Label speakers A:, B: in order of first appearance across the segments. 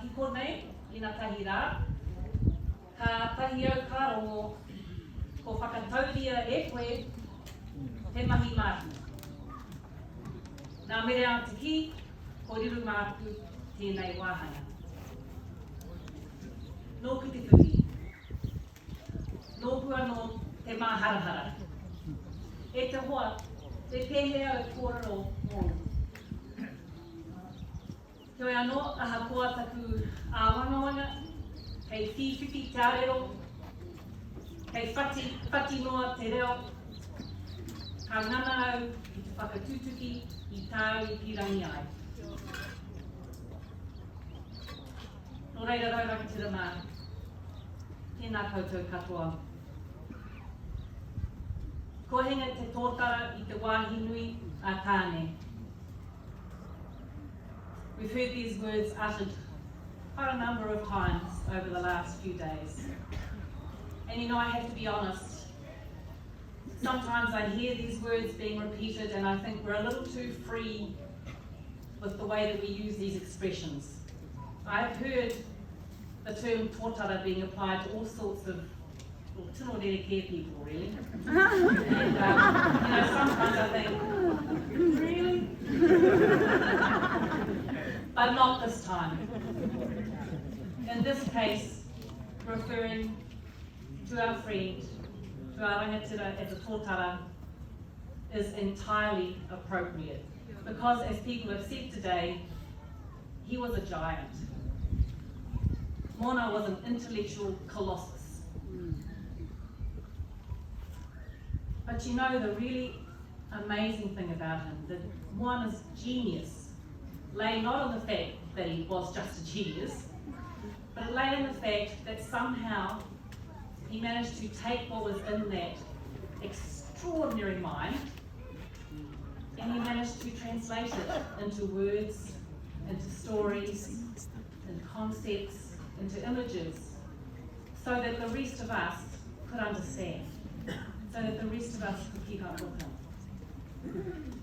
A: tiko nei I nā tahi rā. Ka tahi au ka rongo, ko whakatauria e koe he mahi mātu. Nā mere a te ki, ko riru mātu tēnei wāhanga. Nōku te whiti. Nōku anō te māharahara. E te hoa, te pēhea o kōrero mōnu. Toi anō, aha koa taku āwangawanga, kei whiwhipi te arero, kei whati noa te reo, ka ngana au I te whakatutuki I tāu I pirangi ai. Nō reira rauraki te rama, tēnā koutou katoa. Ko hinga te tōtara I te wāhi nui a tāne. We've heard these words uttered quite a number of times over the last few days. And you know, I have to be honest, sometimes I hear these words being repeated and I think we're a little too free with the way that we use these expressions. I've heard the term tōtara being applied to all sorts of tino rere people, really. And you know, sometimes I think, really? But not this time. In this case, referring to our friend, to our rangatira as a tōtara, is entirely appropriate. Because as people have said today, he was a giant. Moana was an intellectual colossus. But you know the really amazing thing about him, that Moana's genius lay not on the fact that he was just a genius, but it lay in the fact that somehow he managed to take what was in that extraordinary mind and he managed to translate it into words, into stories, into concepts, into images, so that the rest of us could understand, so that the rest of us could keep up with him.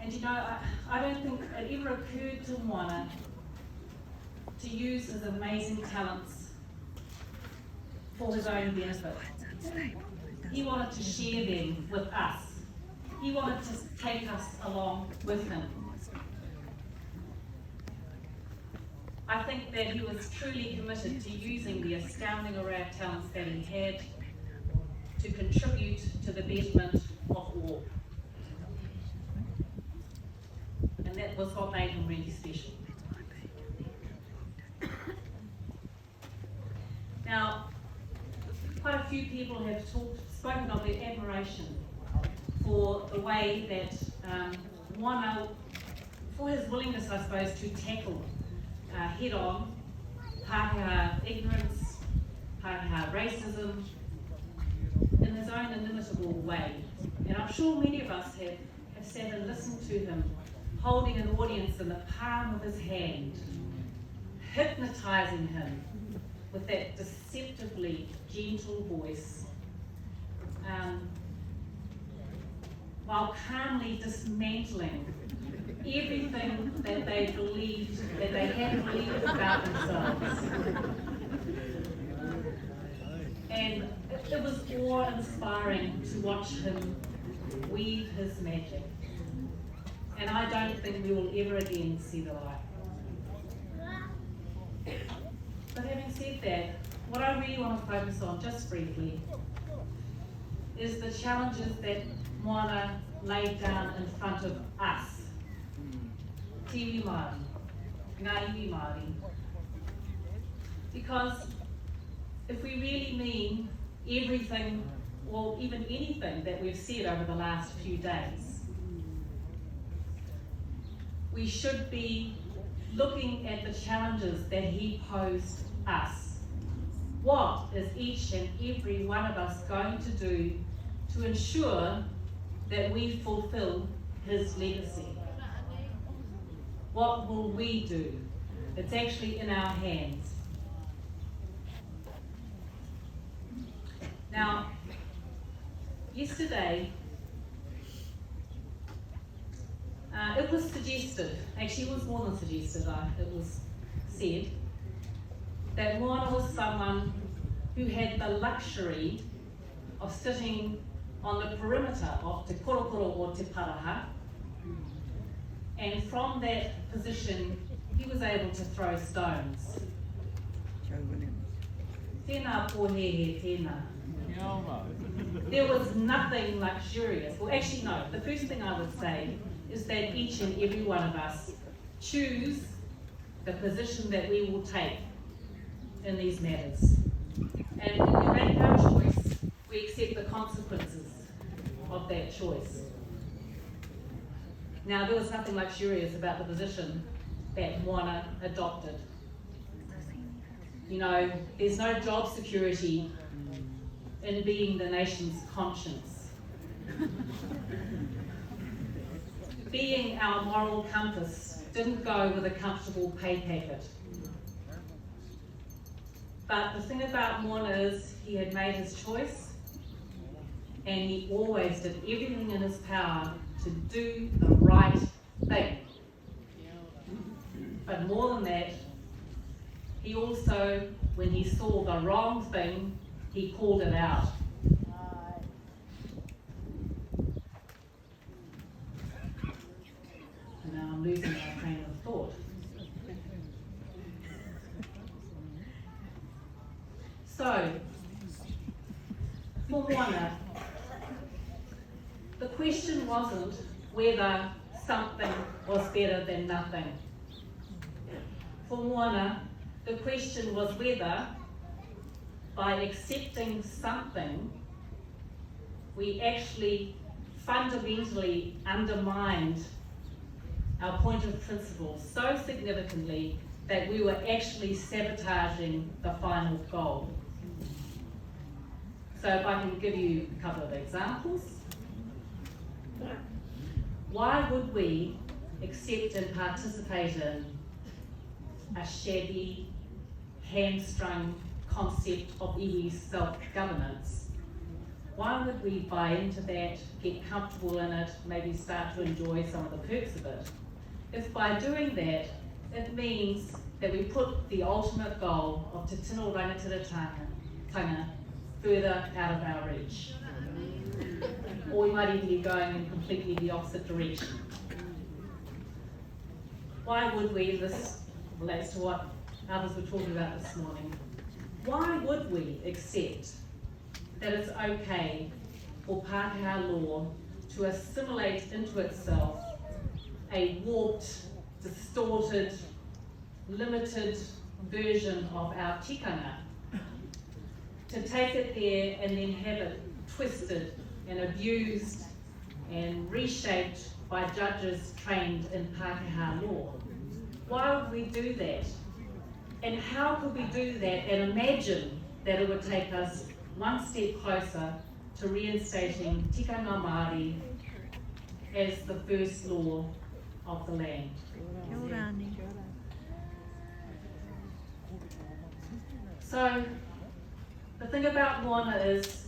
A: And you know, I don't think it ever occurred to Moana to use his amazing talents for his own benefit. He wanted to share them with us. He wanted to take us along with him. I think that he was truly committed to using the astounding array of talents that he had to contribute to the betterment of all. And that was what made him really special. Now, quite a few people have spoken of their admiration for the way that Moana, for his willingness, I suppose, to tackle head-on Pākehā ignorance, Pākehā racism, in his own inimitable way. And I'm sure many of us have sat and listened to him holding an audience in the palm of his hand, hypnotizing him with that deceptively gentle voice, while calmly dismantling everything that they believed, that they had believed about themselves. And it was awe-inspiring to watch him weave his magic. And I don't think we will ever again see the like. But having said that, what I really want to focus on, just briefly, is the challenges that Moana laid down in front of us. Tiwi Māori, ngā iwi Māori. Because if we really mean everything, or even anything that we've said over the last few days, we should be looking at the challenges that he posed us. What is each and every one of us going to do to ensure that we fulfill his legacy? What will we do? It's actually in our hands. Now, yesterday, it was suggested, actually it was more than suggested, it was said that Moana was someone who had the luxury of sitting on the perimeter of Te Korokoro or Te Paraha, and from that position he was able to throw stones. Tēnā pōhehe tēnā. There was nothing luxurious. Well, actually no, the first thing I would say is that each and every one of us choose the position that we will take in these matters. And when we make our choice, we accept the consequences of that choice. Now, there was nothing luxurious about the position that Moana adopted. You know, there's no job security in being the nation's conscience. Being our moral compass didn't go with a comfortable pay packet. But the thing about Moana is he had made his choice, and he always did everything in his power to do the right thing. But more than that, he also, when he saw the wrong thing, he called it out. And now I'm losing my train of thought. So, for Moana, the question wasn't whether something was better than nothing. For Moana, the question was whether, by accepting something, we actually fundamentally undermined our point of principle so significantly that we were actually sabotaging the final goal. So if I can give you a couple of examples. Why would we accept and participate in a shabby, hamstrung concept of iwi's self-governance? Why would we buy into that, get comfortable in it, maybe start to enjoy some of the perks of it, if by doing that, it means that we put the ultimate goal of Te Tino Rangatiratanga further out of our reach? Or we might even be going in completely the opposite direction. Why would we, this relates to what others were talking about this morning, why would we accept that it's okay for Pākehā law to assimilate into itself a warped, distorted, limited version of our tikanga, to take it there and then have it twisted and abused and reshaped by judges trained in Pākehā law? Why would we do that? And how could we do that and imagine that it would take us one step closer to reinstating tikanga Māori as the first law of the land? So, the thing about Moana is,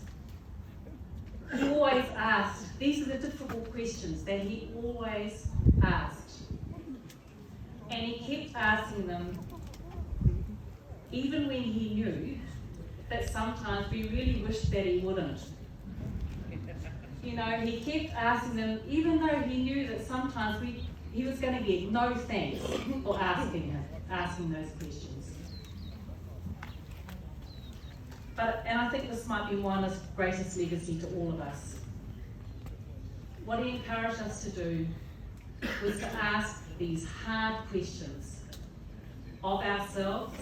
A: he always asked, these are the difficult questions that he always asked. And he kept asking them, even when he knew that sometimes we really wished that he wouldn't. You know, he kept asking them, even though he knew that sometimes he was going to get no thanks for asking those questions. And I think this might be Moana's greatest legacy to all of us. What he encouraged us to do was to ask these hard questions of ourselves,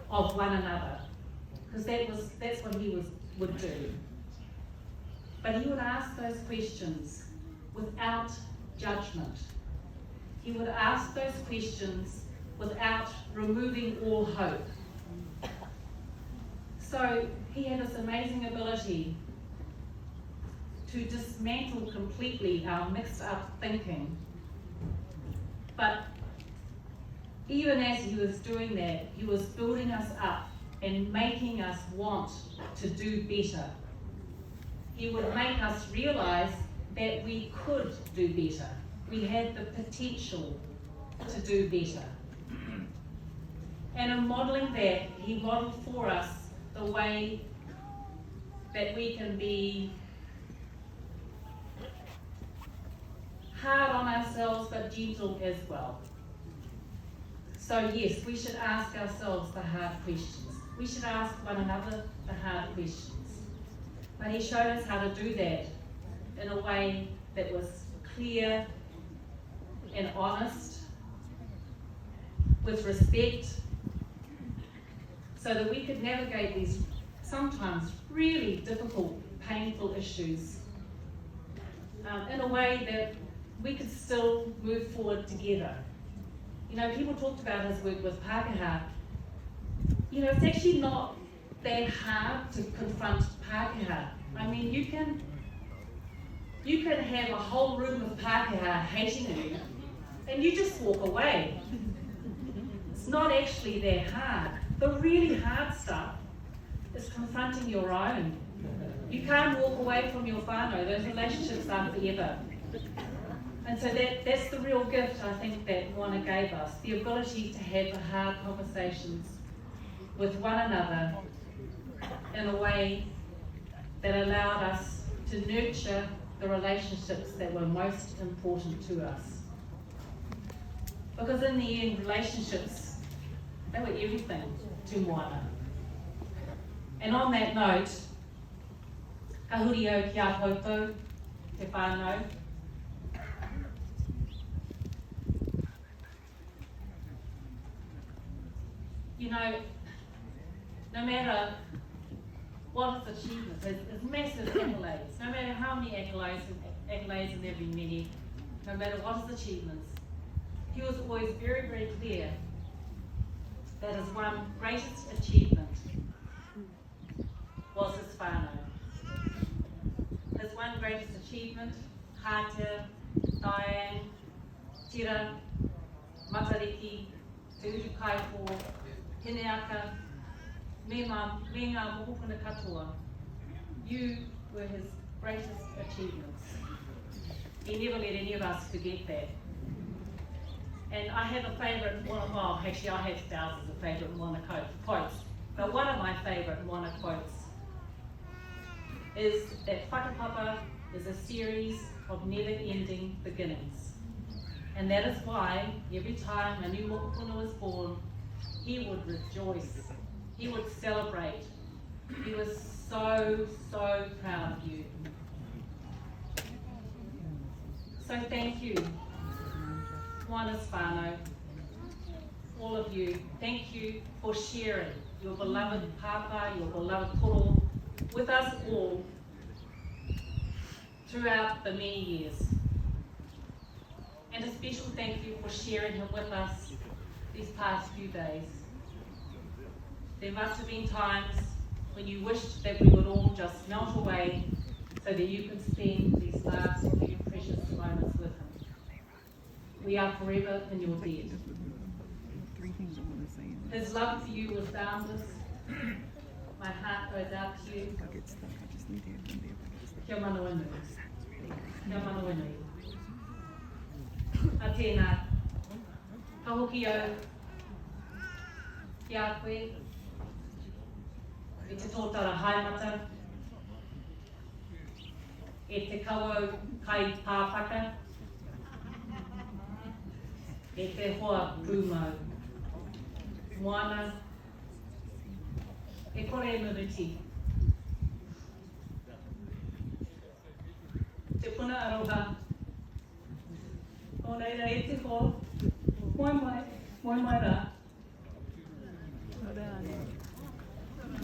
A: of one another, because that's what he would do. But he would ask those questions without judgment. He would ask those questions without removing all hope. So he had this amazing ability to dismantle completely our mixed up thinking. But even as he was doing that, he was building us up and making us want to do better. He would make us realize that we could do better. We had the potential to do better. And in modelling that, he modelled for us the way that we can be hard on ourselves but gentle as well. So yes, we should ask ourselves the hard questions. We should ask one another the hard questions. But he showed us how to do that in a way that was clear and honest, with respect, so that we could navigate these sometimes really difficult, painful issues in a way that we could still move forward together. You know, people talked about his work with Pākehā. You know, it's actually not that hard to confront Pākehā. I mean, you can have a whole room of Pākehā hating you, and you just walk away. It's not actually that hard. The really hard stuff is confronting your own. You can't walk away from your whānau. Those relationships aren't forever. And so that's the real gift, I think, that Moana gave us, the ability to have the hard conversations with one another in a way that allowed us to nurture the relationships that were most important to us. Because in the end, relationships, they were everything to Moana. And on that note, ka huri au ki a koutou, te whānau. You know, no matter what his achievements, his massive accolades, no matter how many accolades, and there have been many, no matter what his achievements, he was always very, very clear that his one greatest achievement was his whānau. His one greatest achievement, Hātea, Diane, Tira, Matariki, Te Uru Kaipō, Hineaka, me ngā mohokuna katoa. You were his greatest achievements. He never let any of us forget that. And I have a favourite, well, actually I have thousands of favourite Moana quotes, but one of my favourite Moana quotes is that whakapapa is a series of never-ending beginnings. And that is why every time a new mokopuna was born, he would rejoice, he would celebrate. He was so, so proud of you. So thank you, Moana's whānau, all of you. Thank you for sharing your beloved papa, your beloved koro, with us all throughout the many years. And a special thank you for sharing him with us these past few days. There must have been times when you wished that we would all just melt away so that you can spend these last few precious moments with him. We are forever in your debt. His love for you was boundless. My heart goes out to you. Kia manawa nui. Kia manawa nui. A tēnā, ka hoki au ki a koe, e te tōtara haimata, e te kawau kai pāpaka, e te hoa pūmau. Moana, e kore e muruti. Te puna aroha. O nei rā e te hoa, moi mai rā.